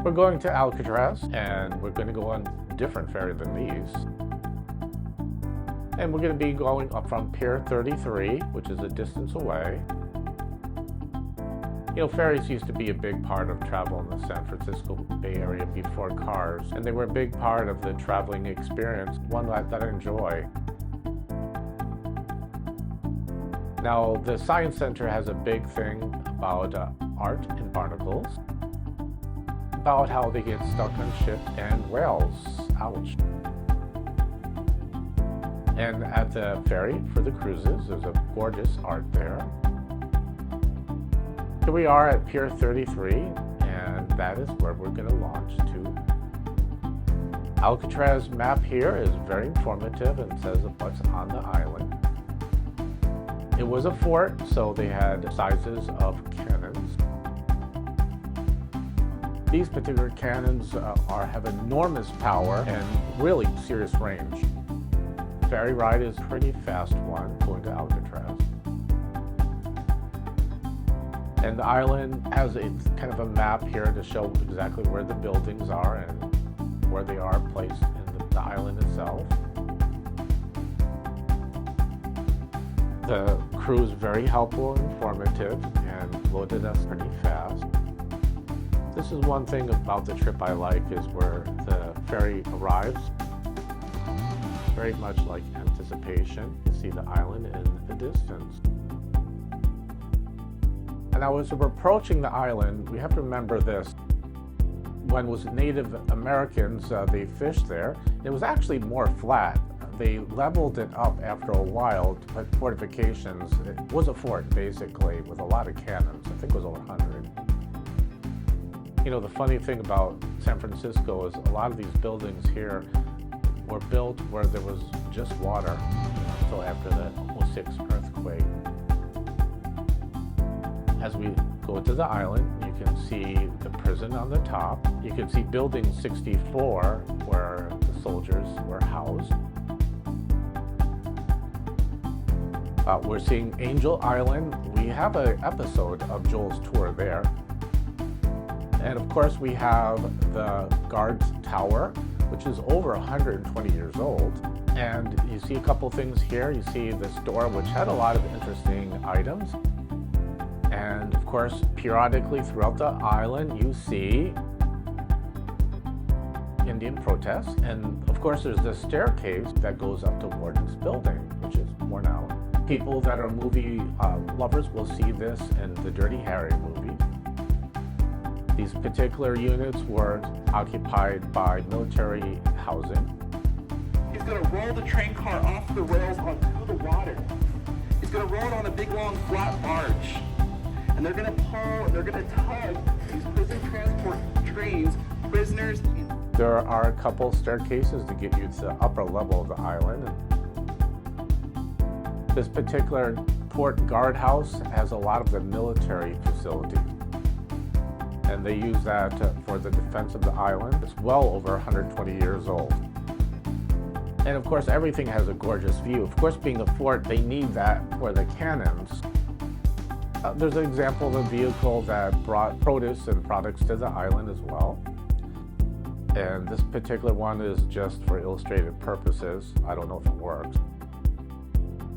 We're going to Alcatraz, and we're going to go on a different ferry than these. And we're going to be going up from Pier 33, which is a distance away. You know, ferries used to be a big part of travel in the San Francisco Bay Area before cars, and they were a big part of the traveling experience, one that I enjoy. Now, the Science Center has a big thing about art in Barnacles, about how they get stuck on ships and whales. Ouch. And at the ferry for the cruises, there's a gorgeous art there. Here we are at Pier 33, and that is where we're going to launch to. Alcatraz map here is very informative and says what's on the island. It was a fort, so they had sizes of cannons. These particular cannons have enormous power and really serious range. Ferry ride is a pretty fast one going to Alcatraz. And the island has a kind of a map here to show exactly where the buildings are and where they are placed in the island itself. The crew is very helpful and informative and loaded us pretty fast. This is one thing about the trip I like, is where the ferry arrives. Very much like anticipation. You see the island in the distance. And now as we're approaching the island, we have to remember this. When it was Native Americans, they fished there, it was actually more flat. They leveled it up after a while to put fortifications. It was a fort, basically, with a lot of cannons. I think it was over 100. You know, the funny thing about San Francisco is a lot of these buildings here were built where there was just water, until after the 2006 earthquake. As we go to the island, you can see the prison on the top. You can see building 64, where the soldiers were housed. We're seeing Angel Island. We have an episode of Joel's tour there. And of course we have the guard's tower, which is over 120 years old. And you see a couple things here. You see the store, which had a lot of interesting items. And of course, periodically throughout the island, you see Indian protests. And of course, there's the staircase that goes up to Warden's building, which is worn out. People that are movie lovers will see this in the Dirty Harry movie. These particular units were occupied by military housing. He's going to roll the train car off the rails onto the water. He's going to roll it on a big, long, flat barge. And they're going to pull and they're going to tug these prison transport trains, prisoners. There are a couple staircases to get you to the upper level of the island. This particular port guardhouse has a lot of the military facilities. And they use that for the defense of the island. It's well over 120 years old. And of course, everything has a gorgeous view. Of course, being a fort, they need that for the cannons. There's an example of a vehicle that brought produce and products to the island as well. And this particular one is just for illustrative purposes. I don't know if it works.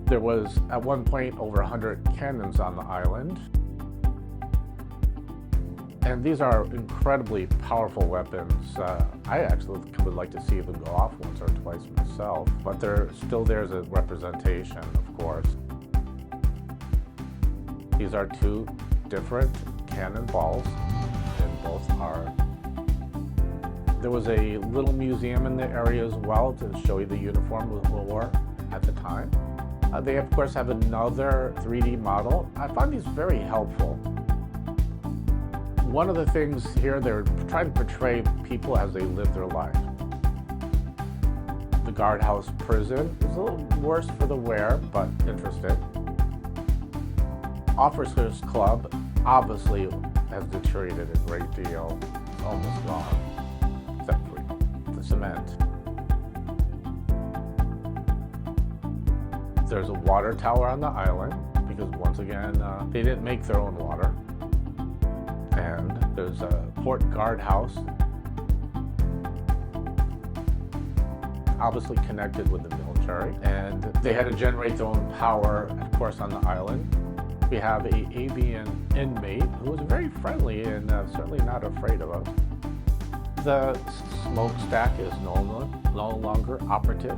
There was, at one point, over 100 cannons on the island. And these are incredibly powerful weapons. I actually would like to see them go off once or twice myself, but they're still there as a representation, of course. These are two different cannonballs, and both are. There was a little museum in the area as well to show you the uniform we wore at the time. They, of course, have another 3D model. I find these very helpful. One of the things here, they're trying to portray people as they live their life. The Guardhouse Prison is a little worse for the wear, but interesting. Officers Club obviously has deteriorated a great deal. It's almost gone, except for the cement. There's a water tower on the island, because once again, they didn't make their own water. And There's a port guardhouse, obviously connected with the military, and they had to generate their own power, of course, on the island. We have an avian inmate who was very friendly and certainly not afraid of us. The smokestack is no longer operative.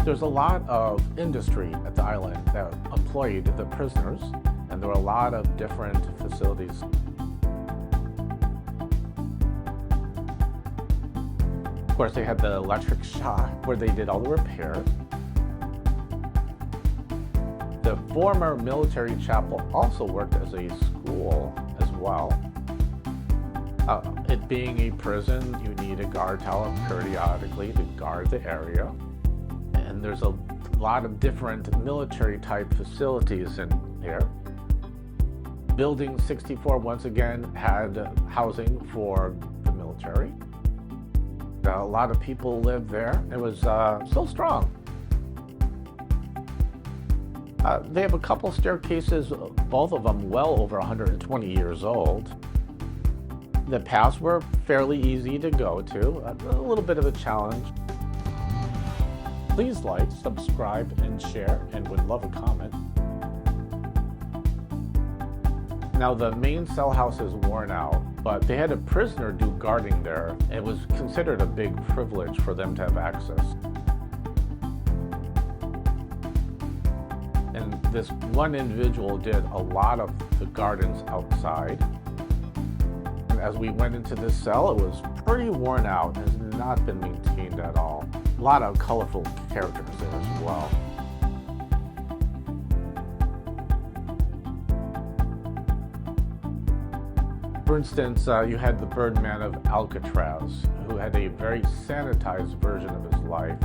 There's a lot of industry at the island that employed the prisoners, and there were a lot of different facilities. Of course, they had the electric shop where they did all the repairs. The former military chapel also worked as a school as well. It being a prison, you need a guard tower periodically to guard the area. And there's a lot of different military type facilities in here. Building 64 once again had housing for the military. A lot of people lived there. It was still strong. They have a couple staircases, both of them well over 120 years old. The paths were fairly easy to go to, a little bit of a challenge. Please like, subscribe, and share, and would love a comment. Now the main cell house is worn out, but they had a prisoner do guarding there. It was considered a big privilege for them to have access. And this one individual did a lot of the gardens outside. And as we went into this cell, it was pretty worn out and has not been maintained at all. A lot of colorful characters there as well. For instance, you had the Birdman of Alcatraz, who had a very sanitized version of his life.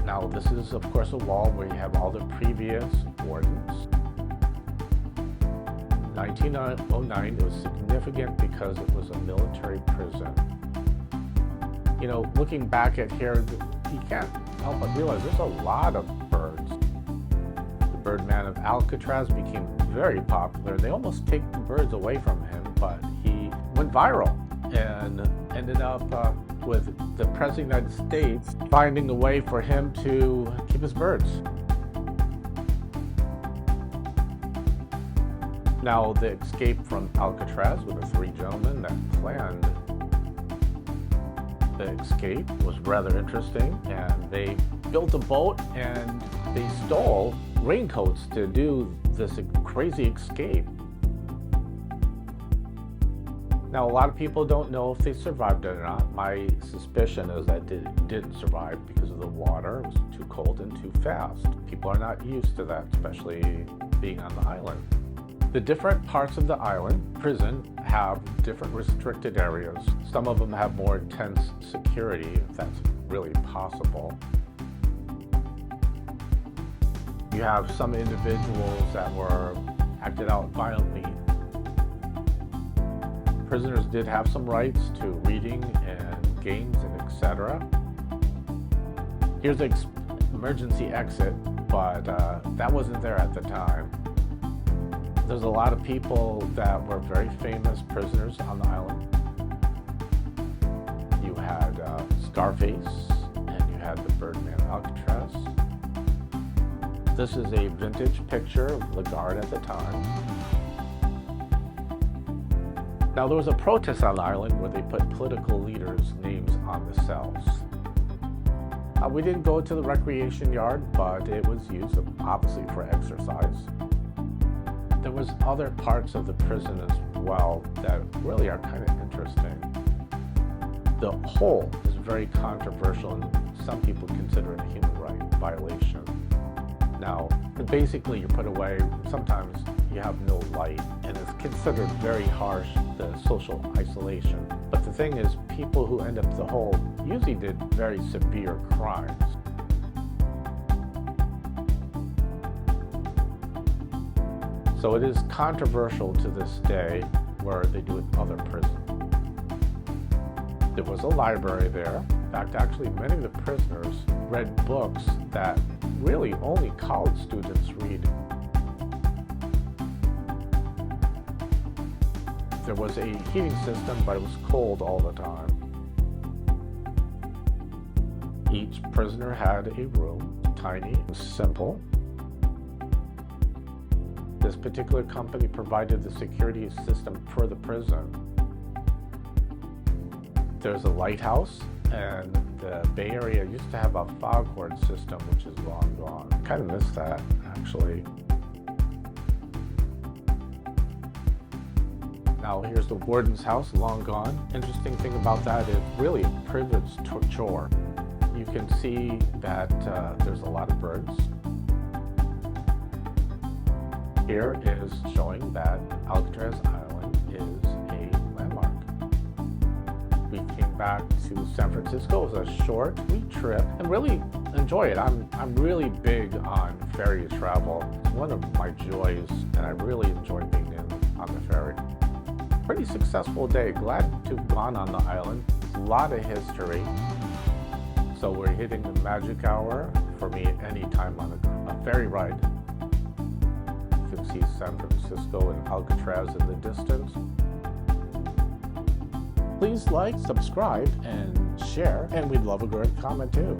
Now, this is, of course, a wall where you have all the previous wardens. 1909 was significant because it was a military prison. You know, looking back at here, you can't help but realize there's a lot of birds. The Birdman of Alcatraz became very popular. They almost take the birds away from him, but he went viral and ended up with the President of the United States finding a way for him to keep his birds. Now, the escape from Alcatraz with the three gentlemen that planned the escape was rather interesting, and they built a boat and they stole raincoats to do this crazy escape. Now, a lot of people don't know if they survived it or not. My suspicion is that they didn't survive because of the water. It was too cold and too fast. People are not used to that, especially being on the island. The different parts of the island prison have different restricted areas. Some of them have more intense security, if that's really possible. You have some individuals that were acted out violently. Prisoners did have some rights to reading and games and etc. Here's the emergency exit, but that wasn't there at the time. There's a lot of people that were very famous prisoners on the island. You had Scarface, and you had the Birdman Alcatraz. This is a vintage picture of the guard at the time. Now, there was a protest on the island where they put political leaders' names on the cells. We didn't go to the recreation yard, but it was used obviously for exercise. There was other parts of the prison as well that really are kind of interesting. The whole is very controversial, and some people consider it a human right violation. Now, basically you're put away, sometimes you have no light, and it's considered very harsh, the social isolation. But the thing is, people who end up the hole usually did very severe crimes. So it is controversial to this day where they do it in other prisons. There was a library there. In fact, actually, many of the prisoners read books that really only college students read. There was a heating system, but it was cold all the time. Each prisoner had a room, tiny and simple. This particular company provided the security system for the prison. There's a lighthouse, and the Bay Area used to have a foghorn system, which is long gone. Kind of miss that, actually. Now here's the warden's house, long gone. Interesting thing about that is really a privileged chore. You can see that there's a lot of birds. Here is showing that Alcatraz Island is a landmark. We came back to San Francisco. It was a short, sweet trip and really enjoy it. I'm really big on ferry travel. It's one of my joys, and I really enjoy being on the ferry. Pretty successful day. Glad to have gone on the island. A lot of history. So we're hitting the magic hour for me anytime on a ferry ride. You can see San Francisco and Alcatraz in the distance. Please like, subscribe, and share, and we'd love a great comment too.